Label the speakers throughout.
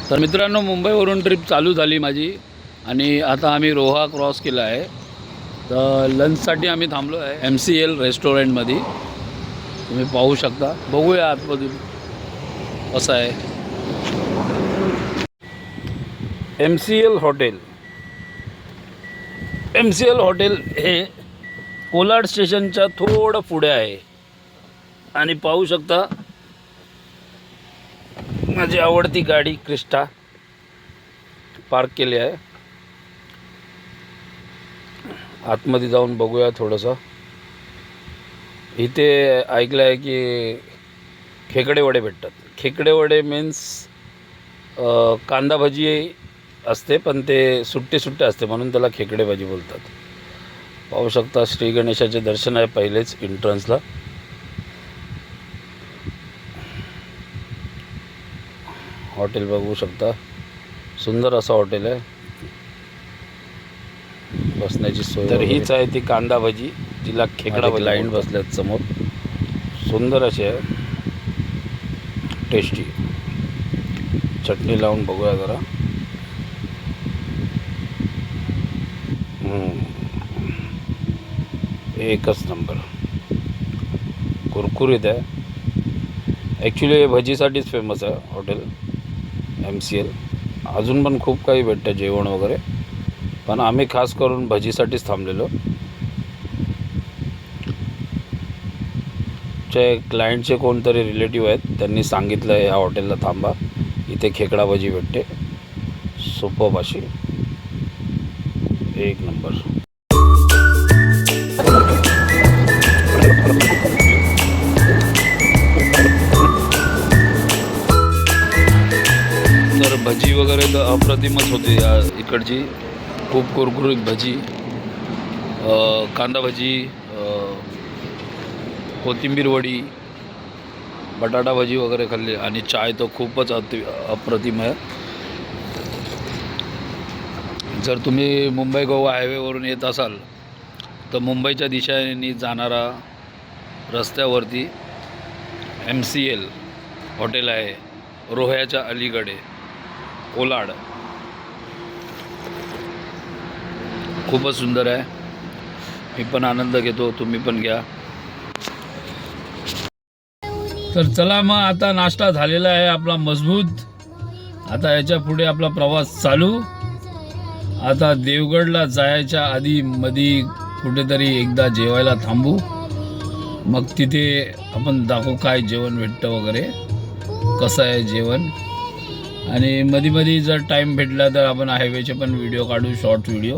Speaker 1: तर मित्रांनो, मुंबईवरून ट्रिप चालू झाली माझी आणि आता आम्ही रोहा क्रॉस केला आहे. तर लंचसाठी आम्ही थांबलो आहे MCL रेस्टॉरंटमध्ये. तुम्ही पाहू शकता. बघूया आतमध्ये कसं आहे. MCL हॉटेल हे कोलाड स्टेशनच्या थोडं पुढे आहे. आणि पाहू शकता माझी आवडती गाडी क्रिस्टा पार्क केली आहे. आतमध्ये जाऊन बघूया थोडंसं. इथे ऐकलं आहे की खेकडे वडे भेटतात. खेकडे वडे मीन्स कांदा भजी असते, पण ते सुट्टे असते म्हणून त्याला खेकडे भजी बोलतात. पाहू शकता श्री गणेशाचे दर्शन आहे पहिलेच एंट्रन्सला. हॉटेल बघू शकता, सुंदर असं हॉटेल आहे. बसण्याची सोय तर हीच आहे ती कांदा भजी, जिला खेकडा भजी लाईन बसल्यात समोर. सुंदर अशी आहे, टेस्टी. चटणी लावून बघूया जरा. एकच नंबर, कुरकुरीत आहे. ॲक्च्युली भजीसाठीच फेमस आहे हॉटेल MCL. अजून पण खूप काही भेटतं जेवण वगैरे, पण आम्ही खास करून भजीसाठीच थांबलेलो. क्लायंटचे कोणतरी रिलेटिव्ह आहेत, त्यांनी सांगितलं या हॉटेलला थांबा, इथे खेकडा भजी भेटते. सुपर्ब अशी, एक नंबर. तर भजी वगैरे तर अप्रतिमच होती या इकडची. खूप कुरकुरीत भजी, कांदा भजी, कोथिंबीर वडी, बटाटा भजी वगैरे खाल्ली. आणि चाय तर खूपच अप्रतिम आहे. जर तुम्ही मुंबई गोवा हायवेवरून येत असाल तर मुंबईच्या दिशेने जाणारा रस्त्यावरती MCL हॉटेल आहे, रोह्याच्या अलीकडे, कोलाड. खूपच सुंदर आहे. मी पण आनंद घेतो, तुम्ही पण घ्या. तर चला मग, आता नाश्ता झालेला आहे आपला मजबूत. आता याच्या पुढे आपला प्रवास चालू. आता देवगडला जायच्या आधी मधी कुठेतरी एकदा जेवायला थांबू, मग तिथे आपण दाखवू काय जेवण भेटतं वगैरे, कसं आहे जेवण. आणि मध्ये जर टाईम भेटला तर आपण हायवेचे पण व्हिडिओ काढू, शॉर्ट व्हिडिओ.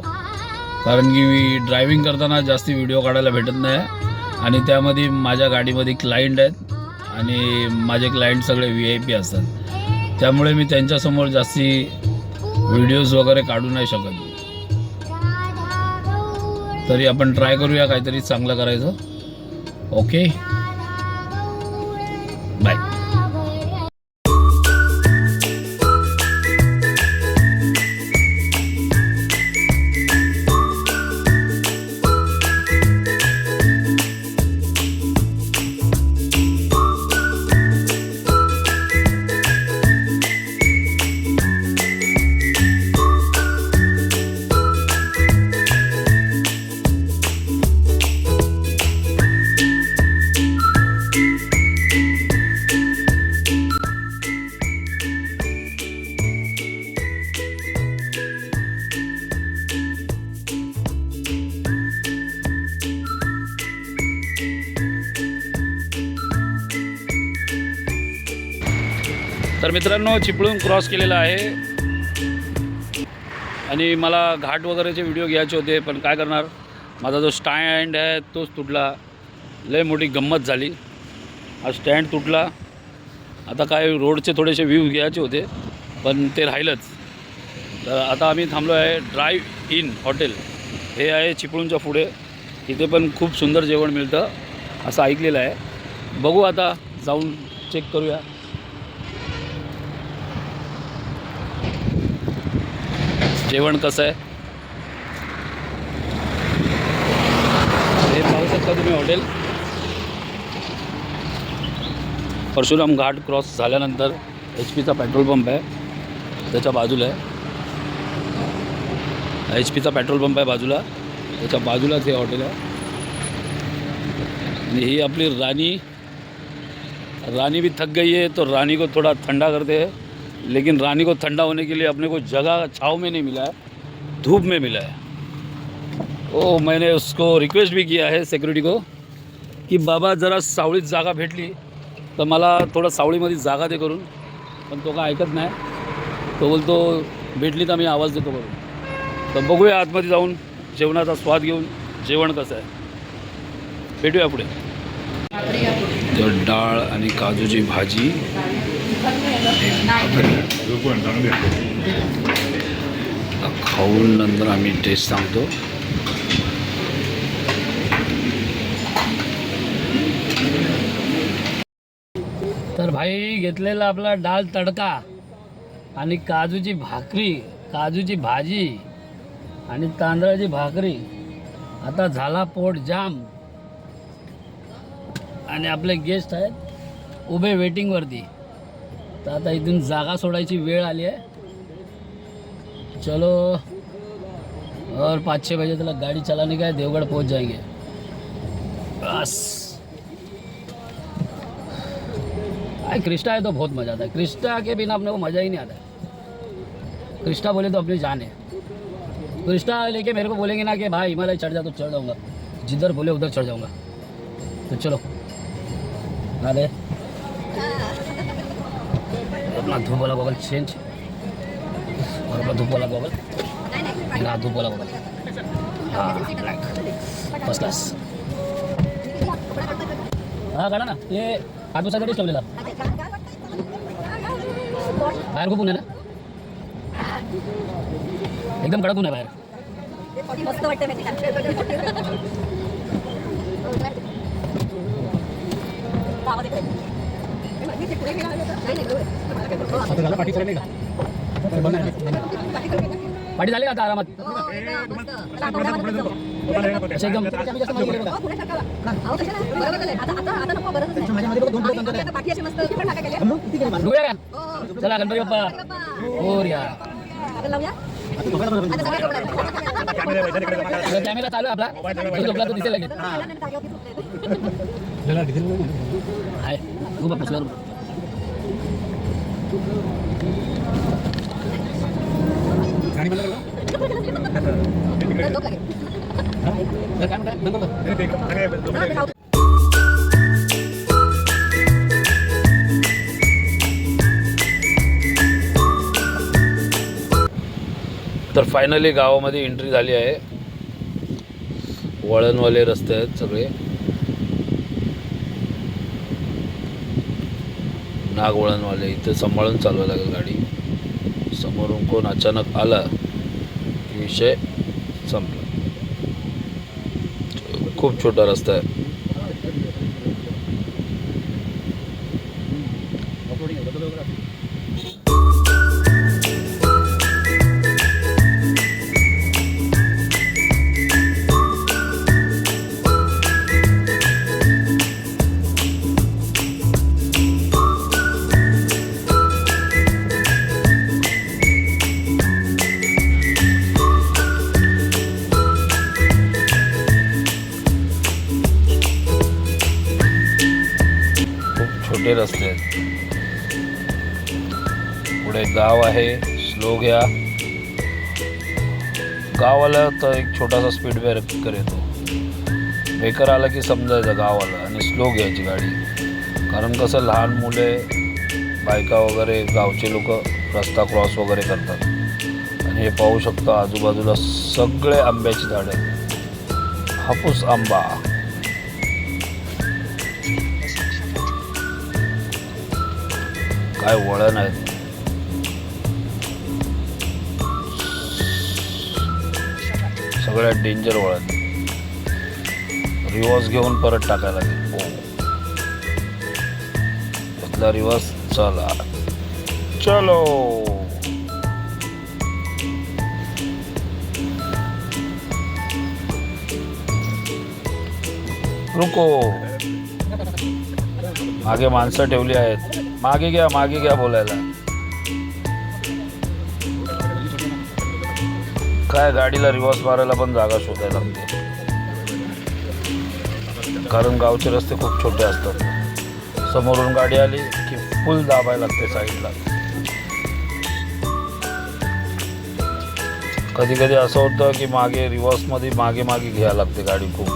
Speaker 1: कारण की मी ड्रायव्हिंग करताना जास्ती व्हिडिओ काढायला भेटत नाही. आणि त्यामध्ये माझ्या गाडीमध्ये क्लायंट आहेत आणि माझे क्लायंट सगळे VIP असतात, त्यामुळे मी त्यांच्यासमोर जास्ती व्हिडिओज वगैरे काढू नाही शकत. तरी आपण ट्राय करूया काहीतरी चांगलं करायचं. Okay, bye. तर मित्रांनो, चिपळूण क्रॉस केलेला आहे आणि मला घाट वगैरेचे व्हिडिओ घ्यायचे होते, पण काय करणार, माझा जो स्टँड आहे तोच तुटला. लय मोठी गंमत झाली. हा स्टँड तुटला. आता काय रोडचे थोडेसे व्ह्यू घ्यायचे होते, पण ते राहिलंच. तर आता आम्ही थांबलो आहे ड्राईव्ह इन हॉटेल. हे आहे चिपळूणच्या पुढे. इथे पण खूप सुंदर जेवण मिळतं असं ऐकलेलं आहे. बघू, आता जाऊन चेक करूया. जेवण कसं आहे हे पाहू शकता तुम्ही. हॉटेल परशुराम घाट क्रॉस झाल्यानंतर HP चा पेट्रोल पंप आहे. त्याच्या बाजूला आहे. HP चा पेट्रोल पंप आहे बाजूला, त्याच्या बाजूलाच हे हॉटेल आहे. आणि ही अपनी रानी भी थक गई है, तो रानी को थोड़ा ठंडा करते हैं. लेकिन रानी को ठंडा होने के लिए अपने को जगह छाँव में नहीं मिला है, धूप में मिला है. मैंने उसको रिक्वेस्ट भी किया है सिक्युरिटी को की बाबा जरा सावळीत जागा भेटली तर मला थोडं सावळीमध्ये जागा दे करून, पण तो काय ऐकत नाही. तो बोलतो भेटली तर मी आवाज देतो करून. तर बघूया आतमध्ये जाऊन जेवणाचा स्वाद घेऊन जेवण कसं आहे, भेटूया पुढे. तर डाळ आणि काजूची भाजी, खाऊन नंतर आम्ही टेस्ट सांगतो. तर भाई घेतलेला आपला डाळ तडका आणि काजूची भाकरी, काजूची भाजी आणि तांदळाची भाकरी. आता झाला पोट जाम आणि आपले गेस्ट आहेत उभे वेटिंगवरती. तर आता इथून जागा सोडायची वेळ आली आहे. चलो और 5-6 बजे तक गाड़ी चलाने का है, देवगढ़ पहुंच जाएंगे बस. क्रिस्टा है तो बहुत मज़ा आता है. क्रिस्टा के बिना अपने को मज़ा ही नहीं आता है. क्रिस्टा बोले तो अपनी जान है. क्रिस्टा लेके मेरे को बोलेंगे ना कि भाई हिमालय चढ़ जा, तो चढ़ जाऊँगा, जिधर बोले उधर चढ़ जाऊँगा. तो चलो अरे अपना धूप वाला गॉगल चेंज और अपना धूप वाला गॉगल, मेरा धूप वाला गॉगल, हाँ ब्लैक फर्स्ट क्लास. हाँ काढा ना, ये काजूसाठी ठेवलेला बाहेर खूप ऊन आहे ना, एकदम कडक ऊन आहे बाहेर.
Speaker 2: मस्त वाटतं माहिती का?
Speaker 1: पाठी झाली का आता आरामात असं एकदम. बघूया का? चला गणपती बाप्पा मोरया. कॅमेरा चालू आहे आपला, झोपला तो दिसेल लगेच. आहे खूप बसल्यावर तर फायनली गावामध्ये एंट्री झाली आहे. वळणवाले रस्ते आहेत सगळे, नाग वळणवाले. इथे सांभाळून चालवायला लागेल गाडी. समोरून कोण अचानक आला की विषय संपला. खूप छोटा रस्ता आहे. छोटे रस्ते आहेत. पुढे गाव आहे, स्लो घ्या. गाव आलं तर एक छोटासा स्पीड ब्रेकर येतो. ब्रेकर आला की समजायचं गाव आलं आणि स्लो घ्यायची गाडी. कारण कसं लहान मुले, बायका वगैरे गावचे लोक रस्ता क्रॉस वगैरे करतात. आणि हे पाहू शकता आजूबाजूला सगळे आंब्याची झाडं आहेत. हापूस आंबा, काय वळण आहेत. सगळ्यात डेंजर वळण. रिवर्स घेऊन परत टाकायला लागेल. हो त्यातला रिवर्स. चला चलो. रुको. मागे माणसं ठेवली आहेत. मागे घ्या बोलायला. काय गाडीला रिवर्स मारायला पण जागा शोधायला लागते, कारण गावचे रस्ते खूप छोटे असतात. समोरून गाडी आली की फुल दाबायला लागते साईडला. कधी कधी असं होतं की मागे रिवर्समध्ये मागे मागे घ्यायला लागते गाडी, खूप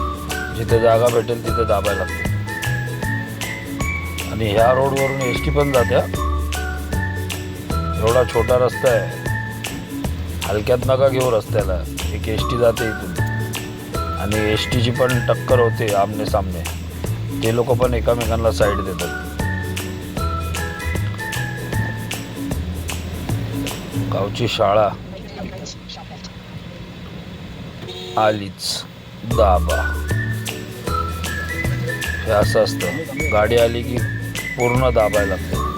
Speaker 1: जिथे जागा भेटेल तिथे दाबायला लागते. आणि ह्या रोडवरून एस टी पण जात्या. एवढा छोटा रस्ता आहे, हलक्यात नका घेऊ रस्त्याला. एक एस टी जाते इथून आणि एस टीची पण टक्कर होते आमने सामने. ते लोक पण एकामेकांना साईड देतात. गावची शाळा आलीच, दाबा. हे असं असतं, गाडी आली की पूर्ण दाबायला लागतं.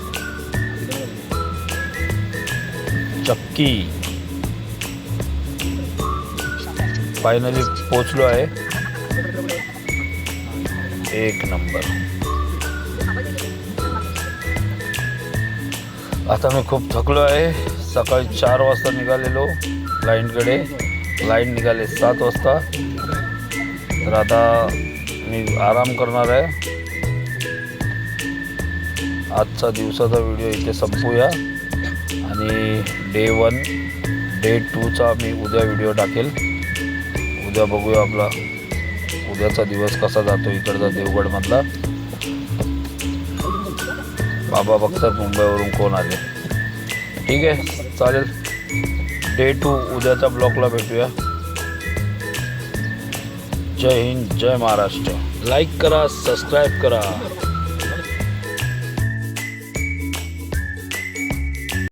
Speaker 1: चक्की. फायनली पोचलो आहे. एक नंबर. आता मी खूप थकलो आहे. सकाळी 4 वाजता निघालेलो लाईनकडे. लाईन निघाले 7 वाजता. तर आता मी आराम करणार आहे. आजचा दिवसाचा व्हिडिओ इथे संपूया आणि डे 1 डे 2चा मी उद्या व्हिडिओ टाकेल. उद्या बघूया आपला उद्याचा दिवस कसा जातो इकडचा देवगडमधला. बाबा बघतात मुंबईवरून कोण आले. ठीक आहे, चालेल. डे 2 उद्याच्या ब्लॉगला भेटूया. जय हिंद, जय महाराष्ट्र. लाईक करा, सबस्क्राईब करा.